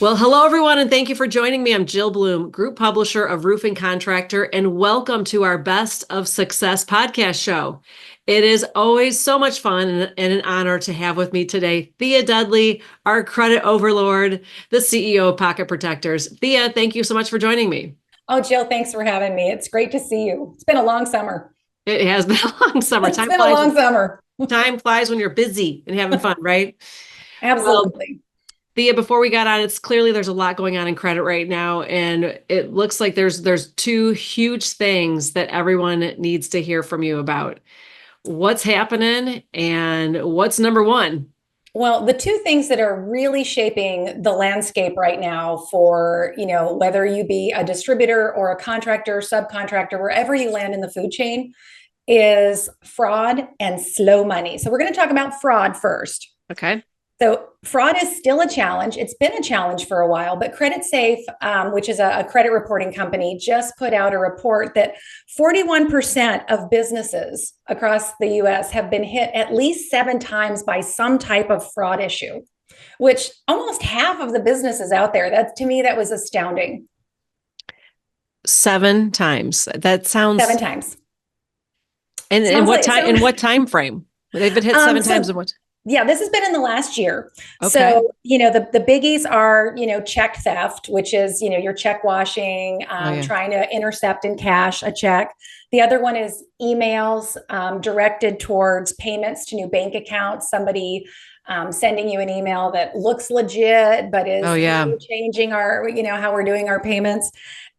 Well, hello everyone, and thank you for joining me. I'm Jill Bloom, Group Publisher of Roofing Contractor, and welcome to our Best of Success podcast show. It is always so much fun and an honor to have with me today Thea Dudley, our credit overlord, the CEO of Pocket Protectors. Thea, thank you so much for joining me. Oh, Jill, thanks for having me. It's great to see you. It's been a long summer. It has been a long summer. It's been a long summer. Time flies when you're busy and having fun, right? Well, Absolutely. Thea, before we got on, it's clearly there's a lot going on in credit right now, and it looks like there's two huge things that everyone needs to hear from you about. What's happening and what's number one? Well, the two things that are really shaping the landscape right now for, whether you be a distributor or a contractor, subcontractor, wherever you land in the food chain, is fraud and slow money. So we're going to talk about fraud first. Okay. So fraud is still a challenge. It's been a challenge for a while, but CreditSafe, which is a credit reporting company, just put out a report that 41% of businesses across the US have been hit at least 7 times by some type of fraud issue, which almost half of the businesses out there. That to me, that was astounding. 7 times. That sounds. 7 times. And in Sounds what like time? In what time frame? They've been hit seven times in what? Yeah, this has been in the last year. Okay. So, the biggies are, check theft, which is, your check washing, trying to intercept and cash a check. The other one is emails directed towards payments to new bank accounts. Somebody sending you an email that looks legit, but is changing our, how we're doing our payments.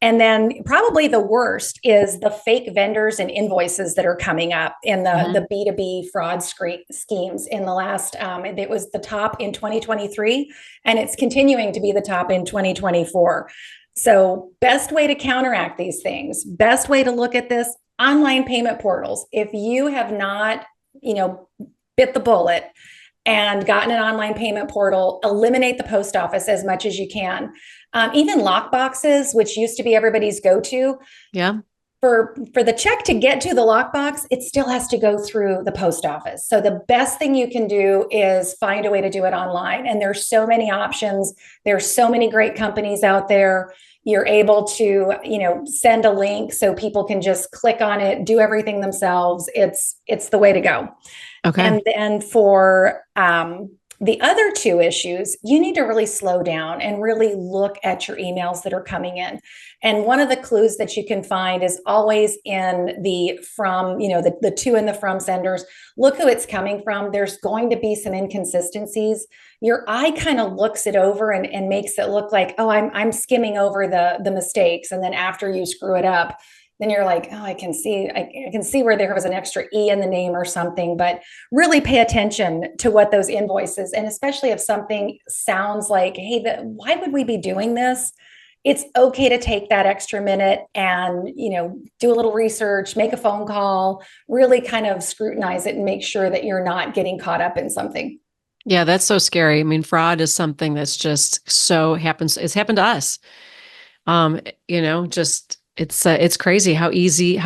And then probably the worst is the fake vendors and invoices that are coming up in the B2B fraud schemes in the last, it was the top in 2023, and it's continuing to be the top in 2024. So best way to counteract these things, best way to look at this, online payment portals. If you have not, bit the bullet and gotten an online payment portal, eliminate the post office as much as you can. Even lock boxes, which used to be everybody's go-to. Yeah. For the check to get to the lockbox, it still has to go through the post office. So the best thing you can do is find a way to do it online. And there's so many options. There's so many great companies out there. You're able to, send a link so people can just click on it, do everything themselves. It's the way to go. Okay. And then for the other two issues, you need to really slow down and really look at your emails that are coming in. And one of the clues that you can find is always in the from, the to and the from senders. Look who it's coming from. There's going to be some inconsistencies. Your eye kind of looks it over and makes it look like, oh, I'm skimming over the mistakes. And then after you screw it up, then you're like, oh, I can see where there was an extra E in the name or something. But really pay attention to what those invoices, and especially if something sounds like, hey, why would we be doing this? It's okay to take that extra minute and, do a little research, make a phone call, really kind of scrutinize it and make sure that you're not getting caught up in something. Yeah, that's so scary. I mean, fraud is something that's just so happens. It's happened to us. Just it's crazy how easy.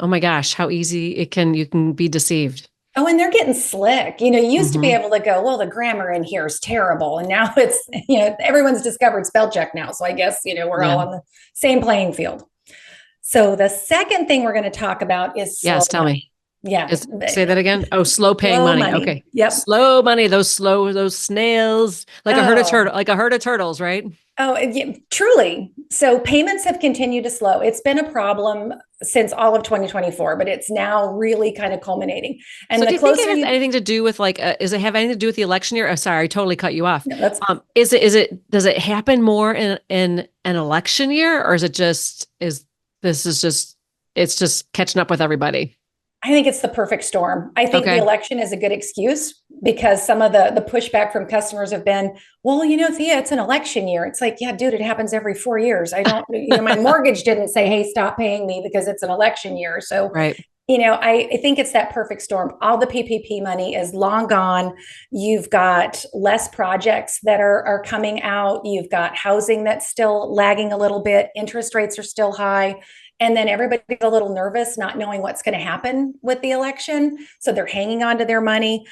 Oh my gosh, how easy you can be deceived. Oh, and they're getting slick. You used to be able to go, well, the grammar in here is terrible. And now it's, everyone's discovered spell check now. So I guess, we're all on the same playing field. So the second thing we're going to talk about is yes, tell me. Yeah. Say that again. Oh, slow paying money. Okay. Yep. Slow money. Those snails, like a herd of turtles, right? Oh, yeah, truly. So payments have continued to slow. It's been a problem since all of 2024, but it's now really kind of culminating. And so the do you think it has anything to do with does it have anything to do with the election year? Oh, sorry, I totally cut you off. No, does it happen more in an election year, or is it just it's just catching up with everybody? I think it's the perfect storm. I think the election is a good excuse because some of the pushback from customers have been, well, Thea, it's an election year. It's like, yeah, dude, it happens every 4 years. I don't, my mortgage didn't say, hey, stop paying me because it's an election year. So, right. I think it's that perfect storm. All the PPP money is long gone. You've got less projects that are coming out. You've got housing that's still lagging a little bit. Interest rates are still high. And then everybody's a little nervous, not knowing what's going to happen with the election. So they're hanging on to their money.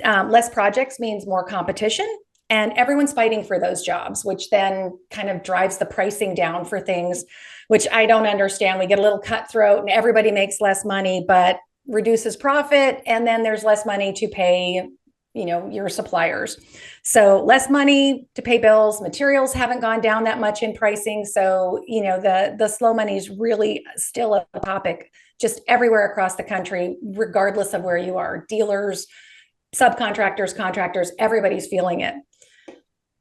Less projects means more competition. And everyone's fighting for those jobs, which then kind of drives the pricing down for things, which I don't understand. We get a little cutthroat and everybody makes less money, but reduces profit. And then there's less money to pay, your suppliers. So less money to pay bills. Materials haven't gone down that much in pricing. So, the slow money is really still a topic just everywhere across the country, regardless of where you are. Dealers, subcontractors, contractors, everybody's feeling it.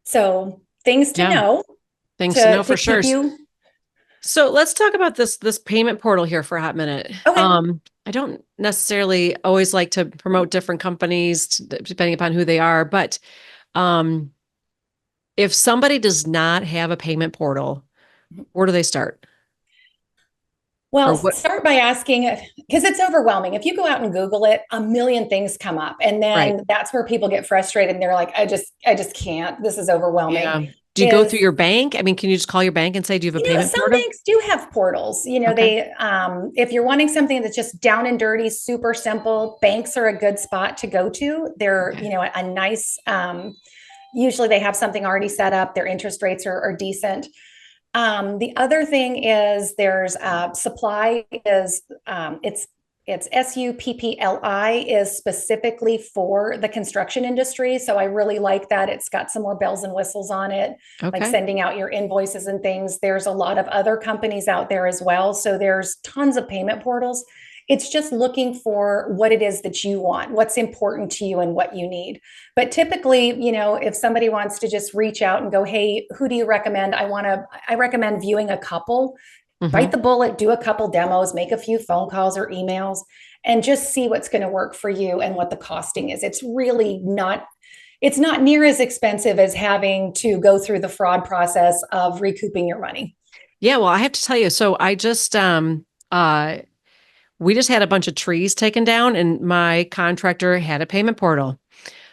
So things to know. Things to know for sure. You... So let's talk about this payment portal here for a hot minute. Okay. I don't necessarily always like to promote different companies depending upon who they are, but if somebody does not have a payment portal, where do they start? Well, start by asking, because it's overwhelming. If you go out and Google it, a million things come up. And then that's where people get frustrated and they're like, I just can't. This is overwhelming. Yeah. Do you go through your bank? I mean, can you just call your bank and say, do you have a payment portal? Some banks do have portals. They, if you're wanting something that's just down and dirty, super simple, banks are a good spot to go to. They're, a nice, usually they have something already set up. Their interest rates are decent. The other thing is there's Supply is it's SUPPLI is specifically for the construction industry. So I really like that. It's got some more bells and whistles on it, like sending out your invoices and things. There's a lot of other companies out there as well. So there's tons of payment portals. It's just looking for what it is that you want, what's important to you and what you need. But typically, if somebody wants to just reach out and go, hey, who do you recommend? I recommend viewing a couple, bite the bullet, do a couple demos, make a few phone calls or emails, and just see what's going to work for you and what the costing is. It's really not, it's not near as expensive as having to go through the fraud process of recouping your money. Yeah. Well, I have to tell you, so I just, we just had a bunch of trees taken down and my contractor had a payment portal,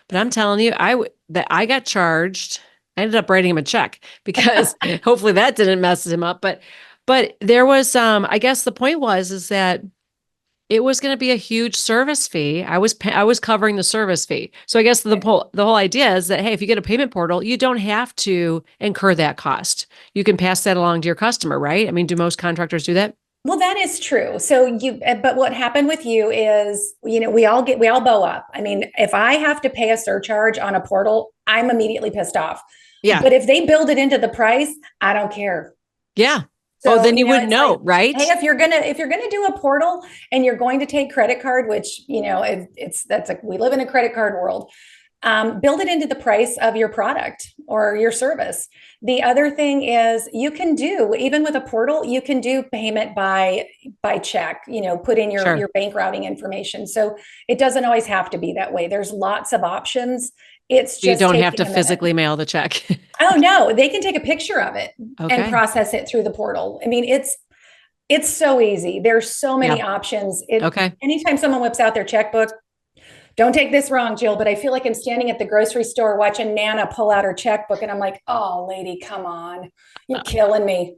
but I'm telling you, I got charged. I ended up writing him a check because hopefully that didn't mess him up. But there was, I guess the point is that it was going to be a huge service fee. I was covering the service fee. So I guess the whole idea is that, hey, if you get a payment portal, you don't have to incur that cost. You can pass that along to your customer, right? I mean, do most contractors do that? Well, that is true. So but what happened with you is, we all bow up. I mean, if I have to pay a surcharge on a portal, I'm immediately pissed off. Yeah. But if they build it into the price, I don't care. Yeah. So, then you would know, right? Hey, if you're gonna do a portal and you're going to take credit card, which we live in a credit card world, build it into the price of your product or your service. The other thing is you can do, even with a portal, you can do payment by check. Put in your bank routing information. So it doesn't always have to be that way. There's lots of options. It's just you don't have to physically mail the check. Oh no, they can take a picture of it and process it through the portal. I mean, it's so easy. There's so many options. Anytime someone whips out their checkbook, don't take this wrong, Jill, but I feel like I'm standing at the grocery store watching Nana pull out her checkbook and I'm like, oh, lady, come on. You're killing me.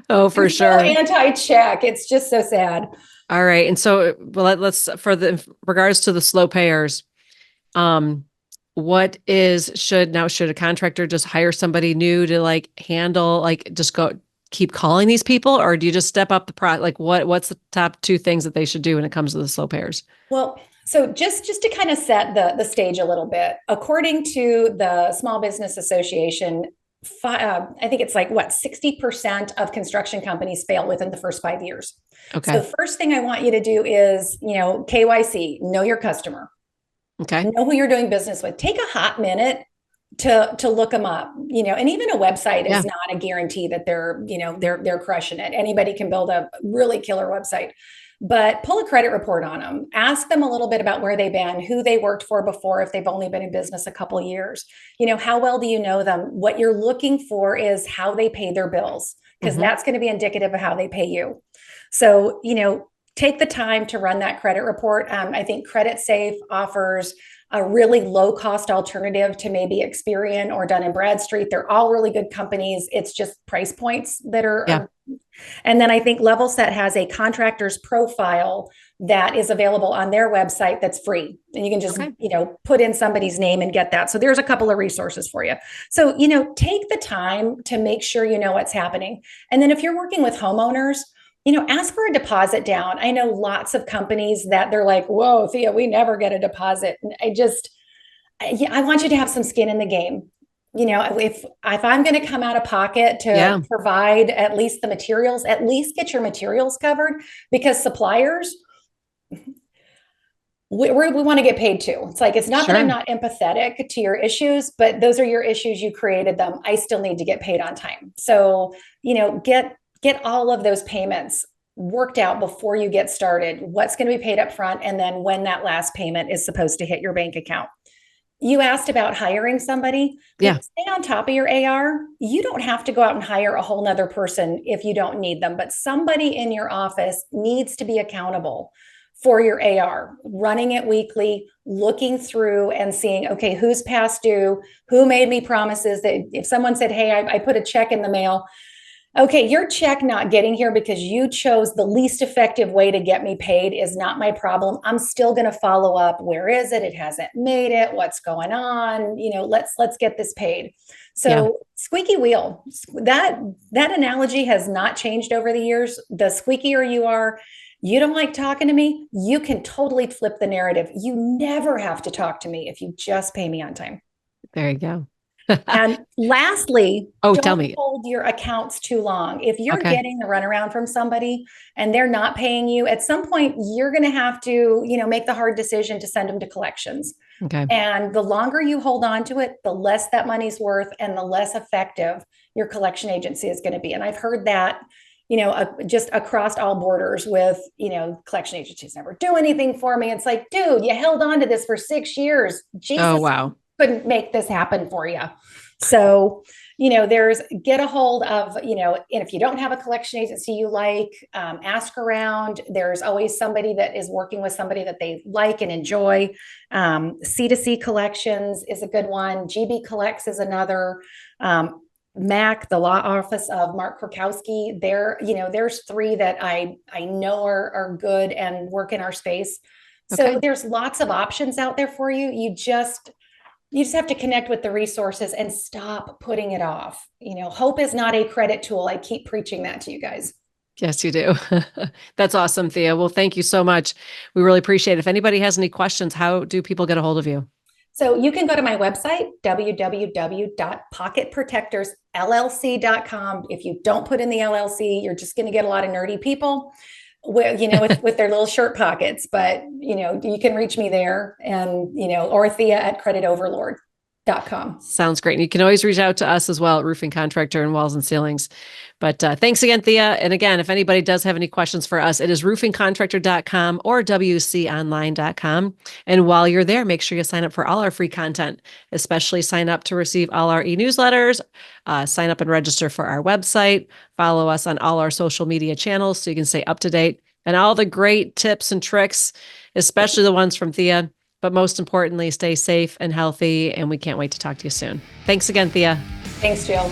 Oh, for sure. So anti-check. It's just so sad. All right. And so let's, regards to the slow payers, should a contractor just hire somebody new to handle, just keep calling these people, or do you just step up the what's the top two things that they should do when it comes to the slow payers? Well, so just to kind of set the stage a little bit, according to the Small Business Association, I think it's 60% of construction companies fail within the first 5 years. Okay. So the first thing I want you to do is, KYC, know your customer. Okay. Know who you're doing business with. Take a hot minute to look them up, and even a website is not a guarantee that they're crushing it. Anybody can build a really killer website, but pull a credit report on them. Ask them a little bit about where they've been, who they worked for before, if they've only been in business a couple of years. How well do you know them? What you're looking for is how they pay their bills, because that's going to be indicative of how they pay you. So, take the time to run that credit report. I think Credit Safe offers a really low cost alternative to maybe Experian or Dun & Bradstreet. They're all really good companies. It's just price points that are. And then I think Level Set has a contractor's profile that is available on their website that's free. And you can just, put in somebody's name and get that. So there's a couple of resources for you. So, take the time to make sure you know what's happening. And then if you're working with homeowners, ask for a deposit down. I know lots of companies that they're like, whoa, Thea, we never get a deposit. And I want you to have some skin in the game. If I'm going to come out of pocket to provide at least the materials, at least get your materials covered, because suppliers, we want to get paid too. It's like, it's not that I'm not empathetic to your issues, but those are your issues. You created them. I still need to get paid on time. So, get all of those payments worked out before you get started. What's going to be paid up front, and then when that last payment is supposed to hit your bank account. You asked about hiring somebody. Stay on top of your AR. You don't have to go out and hire a whole nother person if you don't need them, but somebody in your office needs to be accountable for your AR, running it weekly, looking through and seeing, okay, who's past due, who made me promises that if someone said, hey, I put a check in the mail, okay, your check not getting here because you chose the least effective way to get me paid is not my problem. I'm still going to follow up. Where is it? It hasn't made it. What's going on? Let's get this paid. So squeaky wheel, that analogy has not changed over the years. The squeakier you are, you don't like talking to me, you can totally flip the narrative. You never have to talk to me if you just pay me on time. There you go. And lastly, tell me, hold your accounts too long. If you're getting the runaround from somebody and they're not paying you, at some point you're going to have to, make the hard decision to send them to collections. Okay. And the longer you hold on to it, the less that money's worth and the less effective your collection agency is going to be. And I've heard that, just across all borders with, collection agencies never do anything for me. It's like, dude, you held on to this for 6 years. Jesus. Oh, wow. Couldn't make this happen for you. So, there's get a hold of, and if you don't have a collection agency you like, ask around. There's always somebody that is working with somebody that they like and enjoy. C2C Collections is a good one. GB Collects is another. MAC, the law office of Mark Krakowski, there's 3 that I know are good and work in our space. So there's lots of options out there for you. You just have to connect with the resources and stop putting it off. Hope is not a credit tool. I keep preaching that to you guys. Yes, you do. That's awesome, Thea. Well, thank you so much. We really appreciate it. If anybody has any questions, how do people get a hold of you? So you can go to my website, www.pocketprotectorsllc.com. If you don't put in the LLC, you're just going to get a lot of nerdy people with their little shirt pockets, but you can reach me there, and or Thea@creditoverlord.com. Sounds great. And you can always reach out to us as well at Roofing Contractor and Walls and Ceilings. But thanks again, Thea. And again, if anybody does have any questions for us, it is roofingcontractor.com or wconline.com. And while you're there, make sure you sign up for all our free content, especially sign up to receive all our e-newsletters, sign up and register for our website, follow us on all our social media channels so you can stay up to date, and all the great tips and tricks, especially the ones from Thea. But most importantly, stay safe and healthy, and we can't wait to talk to you soon. Thanks again, Thea. Thanks, Jill.